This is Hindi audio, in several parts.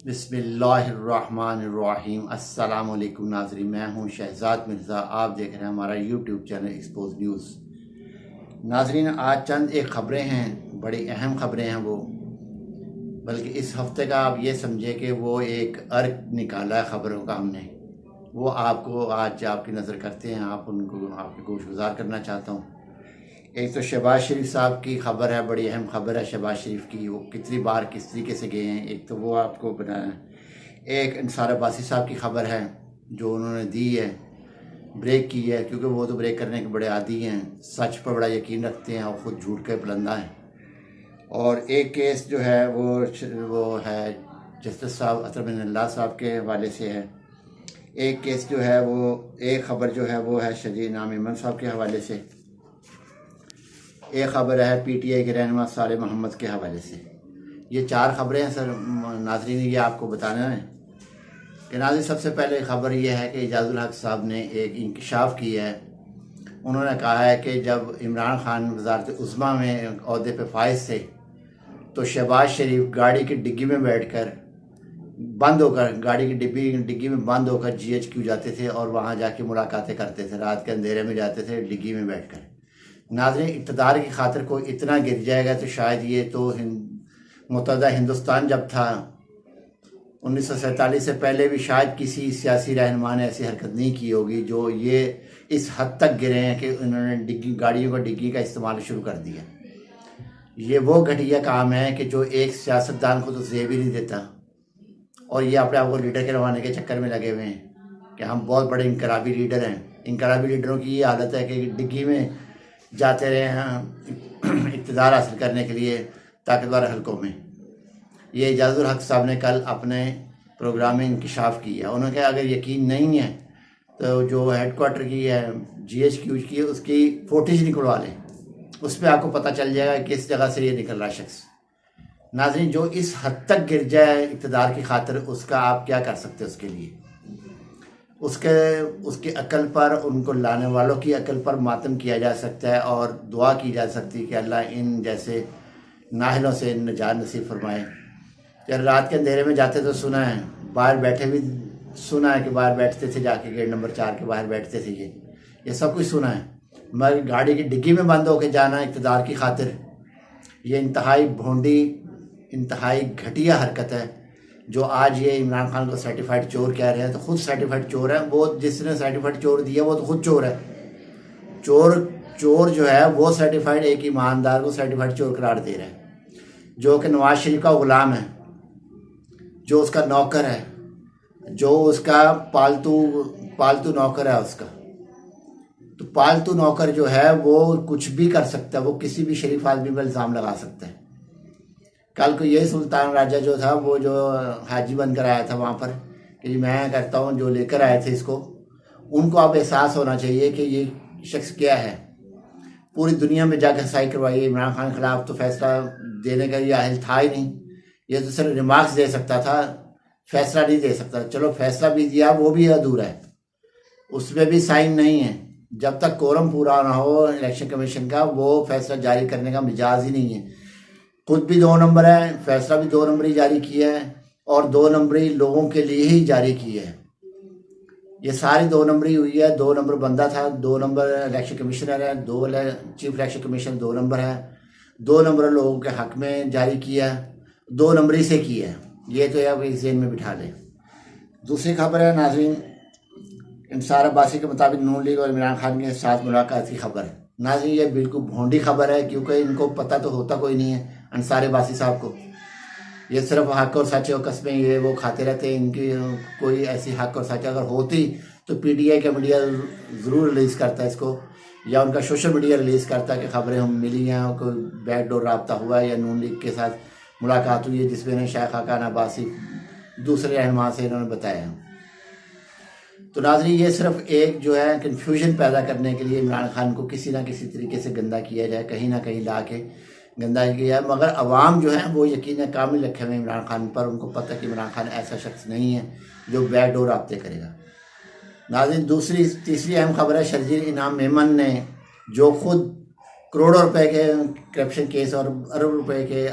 बिस्मिल्लाहिर्रहमानिर्रहीम। अस्सलाम वालेकुम नाज़रीन, मैं हूं शहजाद मिर्ज़ा। आप देख रहे हैं हमारा यूट्यूब चैनल एक्सपोज न्यूज़। नाज़रीन, आज चंद एक ख़बरें हैं, बड़ी अहम ख़बरें हैं वो, बल्कि इस हफ़्ते का आप ये समझे कि वो एक अर्क निकाला है ख़बरों का हमने, वो आपको आज आपकी नज़र करते हैं, आपकी गोशगुजार करना चाहता हूँ। एक तो शहबाज शरीफ साहब की खबर है, बड़ी अहम खबर है शहबाज शरीफ की, वो कितनी बार किस तरीके से गए हैं, एक तो वो आपको बनाया है। एक अंसार अब्बासी साहब की खबर है जो उन्होंने दी है, ब्रेक की है, क्योंकि वो तो ब्रेक करने के बड़े आदी हैं, सच पर बड़ा यकीन रखते हैं और ख़ुद झूठ के बुलंदा हैं। और एक केस जो है वो है जस्टिस साहब अतर बिन साहब के हवाले से है। एक केस जो है वो, एक ख़बर जो है वो है शजी नाम इमन साहब के हवाले से। एक ख़बर है पीटीआई के रहनुमा साले मोहम्मद के हवाले से। ये चार ख़बरें हैं सर नाज़रीन, ये आपको बताना है कि नाज़रीन सबसे पहले ख़बर यह है कि इजाज़ुल हक साहब ने एक इंकशाफ किया है। उन्होंने कहा है कि जब इमरान खान वज़ारत उज़्मा में अहदे पे फाइज थे तो शहबाज शरीफ गाड़ी की डिग्गी में बैठकर बंद होकर, गाड़ी की डिग्गी में बंद होकर GHQ जाते थे और वहाँ जाके मुलाकातें करते थे, रात के अंधेरे में जाते थे डिग्गी में बैठकर। नाज़रीन, इक़्तिदार की खातिर कोई इतना गिर जाएगा तो शायद ये तो मुत्तहदा हिंदुस्तान जब था 1947 से पहले भी शायद किसी सियासी रहनुमा ने ऐसी हरकत नहीं की होगी जो ये इस हद तक गिरे हैं कि उन्होंने गाड़ियों को डिग्गी का इस्तेमाल शुरू कर दिया। ये वो घटिया काम है कि जो एक सियासतदान को तो जेब ही नहीं देता और ये अपने आप को लीडर करवाने के चक्कर में लगे हुए हैं कि हम बहुत बड़े इनकलाबी लीडर हैं। इनकलाबी लीडरों की ये आदत है कि डिग्गी में जाते रहे हैं इक़्तिदार हासिल करने के लिए ताकतवर हलकों में। ये इजाज़ुल हक साहब ने कल अपने प्रोग्राम में इंकशाफ किया। उन्होंने कहा अगर यकीन नहीं है तो जो हेडक्वार्टर की है GHQ की, उसकी फुटेज निकलवा लें, उस पर आपको पता चल जाएगा किस जगह से ये निकल रहा शख्स। नाज़रीन, जो इस हद तक गिर जाए इक़्तिदार की खातिर, उसका आप क्या कर सकते हैं उसके लिए? उसकी अकल पर, उनको लाने वालों की अकल पर मातम किया जा सकता है और दुआ की जा सकती है कि अल्लाह इन जैसे नाहलों से निजात नसीब फरमाए। जब रात के अंधेरे में जाते तो सुना है, बाहर बैठे भी सुना है कि बाहर बैठते थे, जाके गेट नंबर 4 के बाहर बैठते थे। ये सब कुछ सुना है, मगर गाड़ी की डिग्गी में बंद होकर जाना इक़्तिदार की खातिर, ये इंतहाई भोंडी, इंतहाई घटिया हरकत है। जो आज ये इमरान खान को सर्टिफाइड चोर कह रहे हैं तो खुद सर्टिफाइड चोर है वो। जिसने सर्टिफाइड चोर दिया वो तो खुद चोर है। चोर जो है वो सर्टिफाइड, एक ईमानदार को सर्टिफाइड चोर करार दे रहा है, जो कि नवाज शरीफ का गुलाम है, जो उसका नौकर है, जो उसका पालतू नौकर है उसका। तो पालतू नौकर जो है वो कुछ भी कर सकता है, वो किसी भी शरीफ आदमी पर इल्ज़ाम लगा सकता है। कल को यही सुल्तान राजा जो था, वो जो हाजी बनकर आया था वहाँ पर कि मैं करता हूँ, जो लेकर आए थे इसको, उनको अब एहसास होना चाहिए कि ये शख्स क्या है। पूरी दुनिया में जाकर सही करवाइए, इमरान खान के खिलाफ तो फैसला देने का ये अहल था ही नहीं। ये तो सिर्फ रिमार्क्स दे सकता था, फैसला नहीं दे सकता। चलो फैसला भी दिया, वो भी अधूरा है, उसमें भी साइन नहीं है। जब तक कोरम पूरा ना हो इलेक्शन कमीशन का, वो फैसला जारी करने का मिजाज ही नहीं है। खुद भी 2 नंबर है, फैसला भी 2 नंबर ही जारी किया है और 2 नंबरी लोगों के लिए ही जारी की है। ये सारी 2 नंबरी हुई है। 2 नंबर बंदा था, 2 नंबर इलेक्शन कमिश्नर है, 2 चीफ इलेक्शन कमीशन 2 नंबर है, 2 नंबर लोगों के हक में जारी किया, 2 नंबरी से किया है। ये तो आप इस जेन में बिठा लें। दूसरी खबर है नाज़रीन, अंसार अब्बासी के मुताबिक नून लीग और इमरान खान के साथ मुलाकात की खबर है। नाज़रीन, ये बिल्कुल भोंडी खबर है, क्योंकि इनको पता तो होता कोई नहीं है अंसार अब्बासी साहब को। ये सिर्फ हक और सच और कस्में ये वो खाते रहते हैं। इनकी कोई ऐसी हक और सच अगर होती तो PTI का मीडिया ज़रूर रिलीज़ करता है इसको, या उनका सोशल मीडिया रिलीज़ करता है कि खबरें हम मिली हैं, कोई बैकडोर रब्ता हुआ है या नून लीग के साथ मुलाकात हुई है, जिसमें शेख खाकान अब्बासी दूसरे रहनुमा से इन्होंने बताया। तो नाज़रीन, ये सिर्फ एक जो है कन्फ्यूजन पैदा करने के लिए इमरान खान को किसी ना किसी तरीके से गंदा किया जाए, कहीं ना कहीं ला के गंदा किया है। मगर अवाम जो है वो यकीन कामिल रखे हुए इमरान खान पर। उनको पता है कि इमरान खान ऐसा शख्स नहीं है जो बैकडोर रब्ते करेगा। नाज़रीन, तीसरी अहम खबर है शर्जील इनाम मेमन ने, जो खुद करोड़ों रुपए के करप्शन केस और अरबों रुपए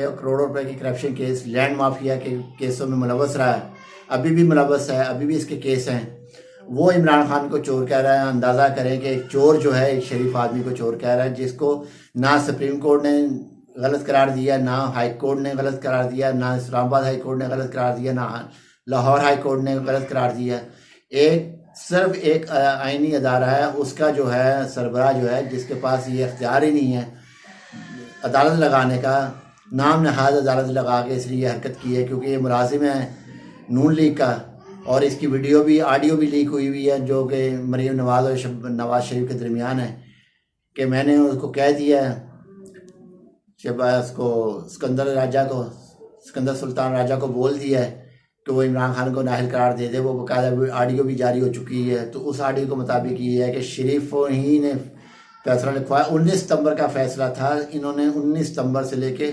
और करोड़ों रुपए के करप्शन केस, लैंड माफिया के केसों में मुलव्वस रहा है, अभी भी मुलव्वस है, अभी भी इसके केस हैं। वो इमरान खान को चोर कह रहा है। अंदाज़ा करें कि एक चोर जो है एक शरीफ आदमी को चोर कह रहा है, जिसको ना सुप्रीम कोर्ट ने गलत करार दिया, ना हाई कोर्ट ने गलत करार दिया, ना इस्लामाबाद हाई कोर्ट ने गलत करार दिया, ना लाहौर हाई कोर्ट ने गलत करार दिया। सिर्फ एक आइनी अदारा है, उसका जो है सरबराह जो है, जिसके पास ये अख्तियार ही नहीं है अदालत लगाने का, नाम नहाज अदालत लगा के इसलिए हरकत की है क्योंकि ये मुलाजिम है नून लीग का। और इसकी वीडियो भी, ऑडियो भी लीक हुई है जो कि मरीम नवाज और नवाज शरीफ के दरमियान है कि मैंने उसको कह दिया शहबाज को, सिकंदर सुल्तान राजा को बोल दिया है कि वो इमरान खान को नाहिल करार दे दे। वो बाकायदा ऑडियो भी जारी हो चुकी है। तो उस ऑडियो के मुताबिक ये है कि शरीफ ही ने फैसला लिखवाया। 19 सितंबर का फैसला था, इन्होंने 19 सितंबर से लेके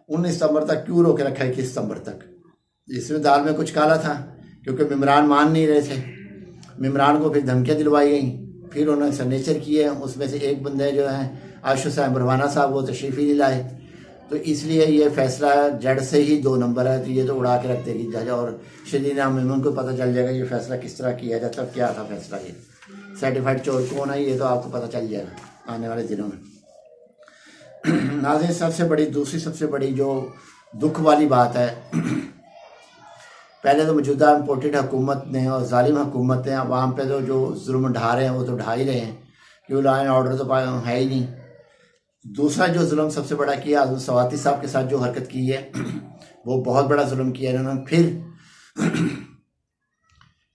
19 सितंबर तक क्यों रोके रखा है, 21 सितंबर तक। इसमें दाल में कुछ काला था क्योंकि मेम्बरान मान नहीं रहे थे। मेम्बरान को फिर धमकियाँ दिलवाई गई, फिर उन्होंने सिग्नेचर किए। उसमें से एक बंदे जो हैं आशु साहब बरवाना साहब, वो तशरीफ ही नहीं लाए। तो इसलिए ये फैसला जड़ से ही 2 नंबर है। तो ये तो उड़ा के रख देगी जज, और शदीना मेमन को पता चल जाएगा ये फैसला किस तरह किया जाता, क्या था फैसला। ये सर्टिफाइड चोर कौन है ये तो आपको पता चल जाएगा आने वाले दिनों में। नाज़रीन, दूसरी सबसे बड़ी जो दुख वाली बात है, पहले तो मौजूदा इम्पोर्टेड हुकूमत ने और जालिम हुकूमत ने अवाम पे तो जो जुल्म ढा रहे हैं वो तो ढा ही रहे हैं, क्यों लॉ एंड ऑर्डर तो है ही नहीं। दूसरा जो जुल्म सबसे बड़ा किया आज़म सवाती साहब के साथ जो हरकत की है वो बहुत बड़ा जुल्म किया इन्होंने। फिर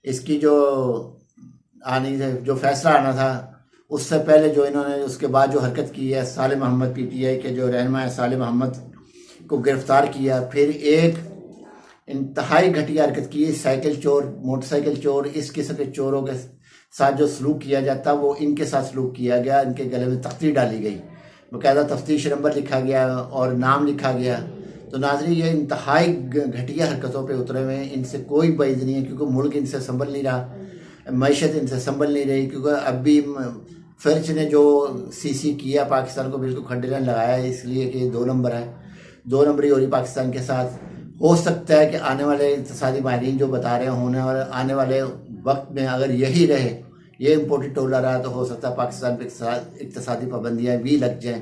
इसकी जो फैसला आना था उससे पहले जो इन्होंने उसके बाद जो हरकत की है, सालिम अहमद पीटीआई के जो रहनुमा है सालिम अहमद को गिरफ्तार किया। फिर एक इंतहाई घटिया हरकत की, साइकिल चोर, मोटरसाइकिल चोर, इस किस्म के चोरों के साथ जो सलूक किया जाता वो इनके साथ सलूक किया गया। इनके गले में तख्ती डाली गई, बाकायदा तफ्तीश नंबर लिखा गया और नाम लिखा गया। तो नाज़रीन, ये इंतहाई घटिया हरकतों पे उतरे हुए हैं। इनसे कोई बाइज़ नहीं है क्योंकि मुल्क इनसे संभल नहीं रहा, मैशत इनसे संभल नहीं रही। क्योंकि अभी फर्च ने जो सीसी किया पाकिस्तान को बिल्कुल खड्डे लगाया है, इसलिए कि 2 नंबर है, 2 नंबरी हो रही पाकिस्तान के साथ। हो सकता है कि आने वाले इक़्तिसादी माहिरीन जो बता रहे हैं होने वाले आने वाले वक्त में अगर यही रहे, ये इम्पोर्टेड टोला रहा, तो हो सकता है पाकिस्तान पे इक़्तिसादी पाबंदियाँ भी लग जाएँ।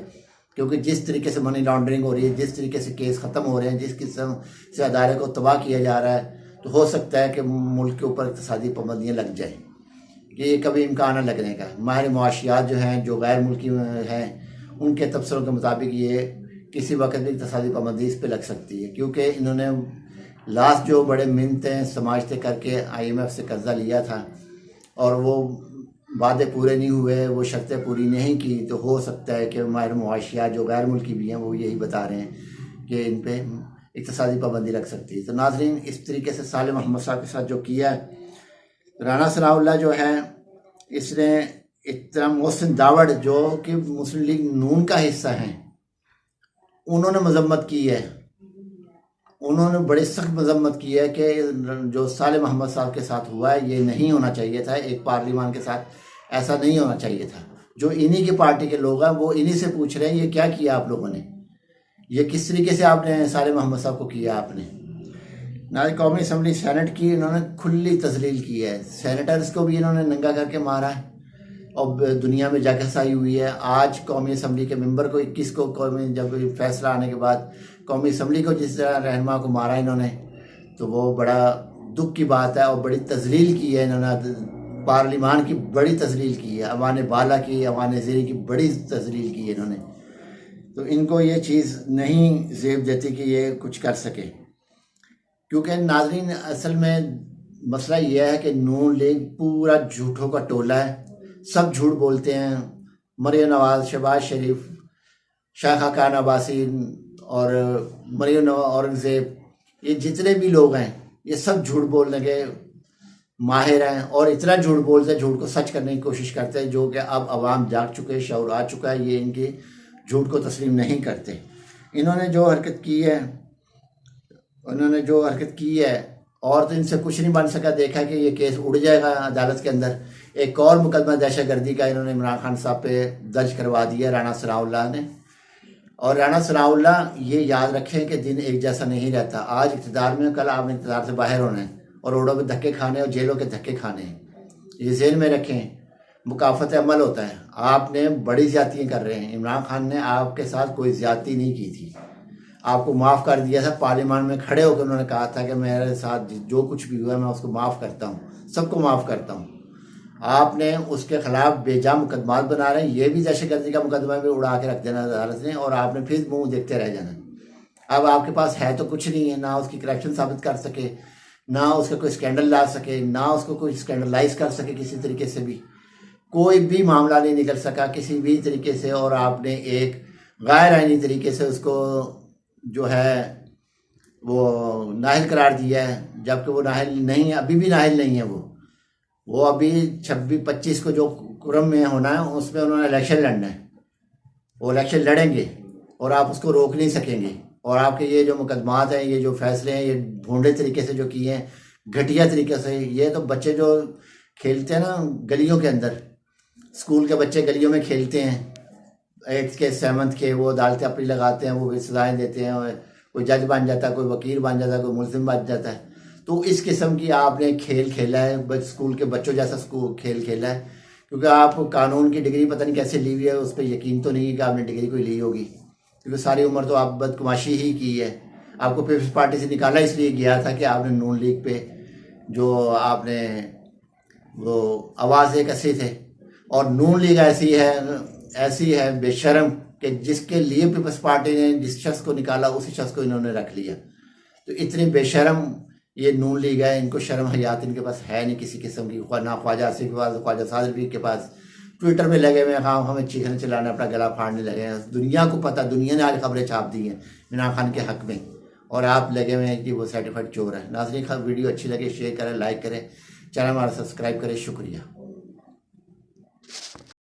क्योंकि जिस तरीके से मनी लॉन्ड्रिंग हो रही है, जिस तरीके से केस ख़त्म हो रहे हैं, जिस किस्म से अदारे को तबाह किया जा रहा है, तो हो सकता है कि मुल्क के ऊपर इक़्तिसादी पाबंदियाँ लग जाएँ। ये कभी इम्कान है लगने का। माहिर मुआशियात जो हैं, जो गैर मुल्की हैं, उनके तबसरों के मुताबिक ये किसी वक्त भी इक़्तिसादी पाबंदी इस पर लग सकती है। क्योंकि इन्होंने लास्ट जो बड़े मिन्नतें समाजते करके IMF से कर्जा लिया था और वो वादे पूरे नहीं हुए, वो शर्तें पूरी नहीं की, तो हो सकता है कि माहिर मुआशियात जो गैर मुल्की भी हैं वो यही बता रहे हैं कि इन पे इक़्तिसादी पाबंदी लग सकती है। तो नाज़रीन, इस तरीके से सालिम अहमद साहब के साथ जो किया है, राना सनाउल्लाह जो है, इसने इतना मोहसिन दावड़ जो कि मुस्लिम लीग नून का हिस्सा हैं, उन्होंने मजम्मत की है। उन्होंने बड़ी सख्त मजम्मत की है कि जो सालिम अहमद साहब के साथ हुआ है ये नहीं होना चाहिए था, एक पार्लिमान के साथ ऐसा नहीं होना चाहिए था। जो इन्हीं की पार्टी के लोग हैं वो इन्हीं से पूछ रहे हैं ये क्या किया आप लोगों ने, ये किस तरीके से आपने सालिम अहमद साहब को किया आपने। ना कौमी असम्बली सेनेट की इन्होंने खुली तजलील की है, सेनेटर्स को भी इन्होंने नंगा करके मारा है और दुनिया में जागसाई हुई है। आज कौमी असम्बली के मेंबर को 21 को कौमी जब फैसला आने के बाद कौमी असम्बली को जिस तरह रहनुमा को मारा इन्होंने, तो वो बड़ा दुख की बात है। और बड़ी तजलील की है इन्होंने, पार्लिमान की बड़ी तजलील की है, अवान बाला की, अवान ज़ेरी की बड़ी तजलील की है इन्होंने। तो इनको ये चीज़ नहीं ज़ेब देती कि ये कुछ कर सके। क्योंकि नाज़रीन, असल में मसला यह है कि नून लीग पूरा झूठों का टोला है, सब झूठ बोलते हैं। मरियम नवाज, शहबाज शरीफ, शाखा खान अब्बासी और मरियम औरंगज़ेब, ये जितने भी लोग हैं ये सब झूठ बोलने के माहिर हैं और इतना झूठ बोलते हैं, झूठ को सच करने की कोशिश करते हैं, जो कि अब आवाम जाग चुके, शऊर आ चुका है, ये इनके झूठ को तस्लीम नहीं करते। इन्होंने जो हरकत की है और तो इनसे कुछ नहीं बन सका। देखा कि ये केस उड़ जाएगा अदालत के अंदर, एक और मुकदमा दहशतगर्दी का इन्होंने इमरान खान साहब पे दर्ज करवा दिया राना सनाउल्लाह ने। और राना सनाउल्लाह ये याद रखें कि दिन एक जैसा नहीं रहता। आज इक़्तिदार में, कल आप इक़्तिदार से बाहर होना है और रोडों पे धक्के खाने और जेलों के धक्के खाने हैं। ये जेल में रखें, मुकाफ़त अमल होता है। आपने बड़ी ज़्यादतियाँ कर रहे हैं। इमरान खान ने आपके साथ कोई ज़्यादती नहीं की थी, आपको माफ़ कर दिया था। पार्लियामान में खड़े होकर उन्होंने कहा था कि मेरे साथ जो कुछ भी हुआ मैं उसको माफ़ करता हूँ, सबको माफ़ करता हूँ। आपने उसके खिलाफ बेजा मुकदमात बना रहे हैं। ये भी दहशतगर्दी का मुकदमा भी उड़ा के रख देना अदालत ने, और आपने फिर मुंह देखते रह जाना। अब आपके पास है तो कुछ नहीं है, ना उसकी करप्शन साबित कर सके, ना उसका कोई स्कैंडल ला सके, ना उसको कोई स्कैंडलाइज कर सके किसी तरीके से भी। कोई भी मामला नहीं निकल सका किसी भी तरीके से, और आपने एक गैर आईनी तरीके से उसको जो है वो नाअहल करार दिया है, जबकि वो नाअहल नहीं है, अभी भी नाअहल नहीं है। वो अभी 26-25 को जो कुरम में होना है उसमें उन्होंने इलेक्शन लड़ना है। वो इलेक्शन लड़ेंगे और आप उसको रोक नहीं सकेंगे। और आपके ये जो मुकदमात हैं, ये जो फैसले हैं, ये भोंडे तरीके से जो किए हैं, घटिया तरीके से, ये तो बच्चे जो खेलते हैं ना गलियों के अंदर, स्कूल के बच्चे गलियों में खेलते हैं, 8th के 7th के, वो अदालतें अपनी लगाते हैं, वो भी सजाएँ देते हैं, कोई जज बन जाता है, कोई वकील बन जाता है, कोई मुलजिम बन जाता है। तो इस किस्म की आपने खेल खेला है, स्कूल के बच्चों जैसा स्कूल खेल खेला है। क्योंकि आप कानून की डिग्री पता नहीं कैसे ली हुई है, उस पर यकीन तो नहीं है कि आपने डिग्री कोई ली होगी, क्योंकि सारी उम्र तो आप बदकुमाशी ही की है। आपको पीपल्स पार्टी से निकाला इसलिए गया था कि आपने नून लीग पे जो आपने वो आवाज़ कसी थे। और नून लीग ऐसी है बेशर्म कि जिसके लिए पीपल्स पार्टी ने जिस शख्स को निकाला उसी शख्स को इन्होंने रख लिया। तो इतनी बेशर्म ये नून लीग है, इनको शर्म हयात इनके पास है नहीं किसी किस्म की। ना ख्वाजा आसिफ के पास, ख्वाजा सादिर पीर के पास। ट्विटर में लगे हुए, हाँ हमें चीखने चिल्लाने, अपना गला फाड़ने लगे हैं। दुनिया को पता, दुनिया ने आज खबरें छाप दी हैं इमरान खान के हक में, और आप लगे हुए हैं कि वो सर्टिफाइड चोर है। नाज़रीन, वीडियो अच्छी लगे शेयर करें, लाइक करें, चैनल हमारा सब्सक्राइब करें। शुक्रिया।